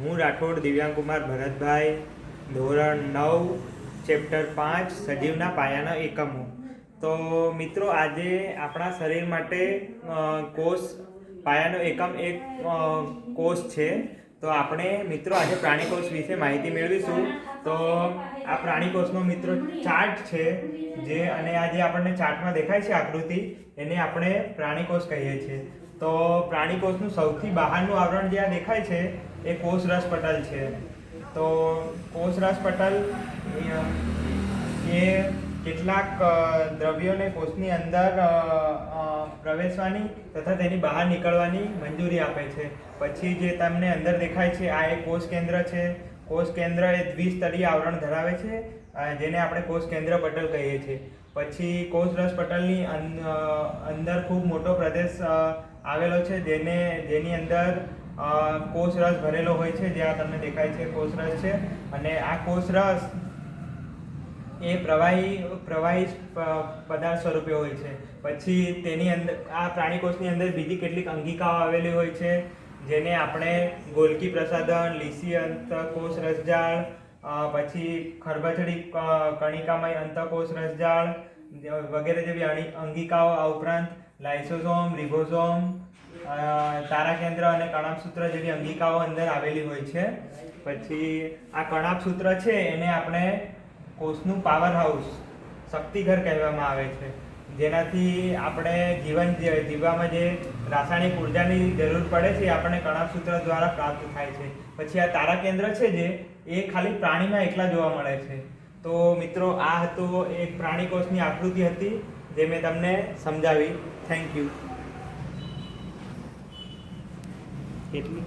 હું રાઠોડ દિવ્યાંગ કુમાર ભરતભાઈ, ધોરણ 9 ચેપ્ટર 5 સજીવના પાયાના એકમો. તો મિત્રો, આજે આપણા શરીર માટે કોષ પાયાનો એકમ એક કોષ છે. તો આપણે મિત્રો આજે પ્રાણીકોષ વિશે માહિતી મેળવીશું. તો આ પ્રાણીકોષનો મિત્રો ચાર્ટ છે, અને આ જે આપણને ચાર્ટમાં દેખાય છે આકૃતિ, એને આપણે પ્રાણીકોષ કહીએ છીએ. તો પ્રાણીકોષનું સૌથી બહારનું આવરણ જે આ દેખાય છે એ કોષરસ પટલ છે. તો કોષરસ પટલ એ કેટલાક દ્રવ્યોને કોષની અંદર પ્રવેશવાની તથા તેની બહાર નીકળવાની મંજૂરી આપે છે. પછી જે તમને અંદર દેખાય છે આ એક કોષ કેન્દ્ર છે. કોષ કેન્દ્ર એ દ્વિસ્તરીય આવરણ ધરાવે છે, જેને આપણે કોષ કેન્દ્ર પટલ કહીએ છીએ. પછી કોષરસ પટલની અંદર ખૂબ મોટો પ્રદેશ આવેલો છે, જેની અંદર કોષરસ ભરેલો હોય છે. જે આ તમને દેખાય છે કોષરસ છે, અને આ કોષરસ એ પ્રવાહી પદાર્થ સ્વરૂપે હોય છે. પછી તેની અંદર આ પ્રાણીકોષની અંદર બીજી કેટલીક અંગિકાઓ આવેલી હોય છે, જેને આપણે ગોલ્કી પ્રસાધન, લીસી અંતકોષ રસજાળ, પછી ખરબચડી કણિકામય અંતકોષ રસજાળ વગેરે જેવી અંગિકાઓ, આ ઉપરાંત લાઇસોસોમ, રિબોસોમ, તારાકેન્દ્ર અને કણાભસૂત્ર જેવી અંગિકાઓ અંદર આવેલી હોય છે. પછી આ કણાભસૂત્ર છે એને આપણે કોષનું પાવર હાઉસ, શક્તિઘર કહેવામાં આવે છે, જેનાથી આપણે જીવવામાં જે રાસાયણિક ઉર્જાની જરૂર પડે છે એ આપણને કણાભસૂત્ર દ્વારા પ્રાપ્ત થાય છે. પછી આ તારાકેન્દ્ર છે જે એ ખાલી પ્રાણીમાં એકલા જોવા મળે છે. તો મિત્રો, આ હતું એક પ્રાણીકોષની આકૃતિ હતી જે મેં તમને સમજાવી. Thank you. કેટલી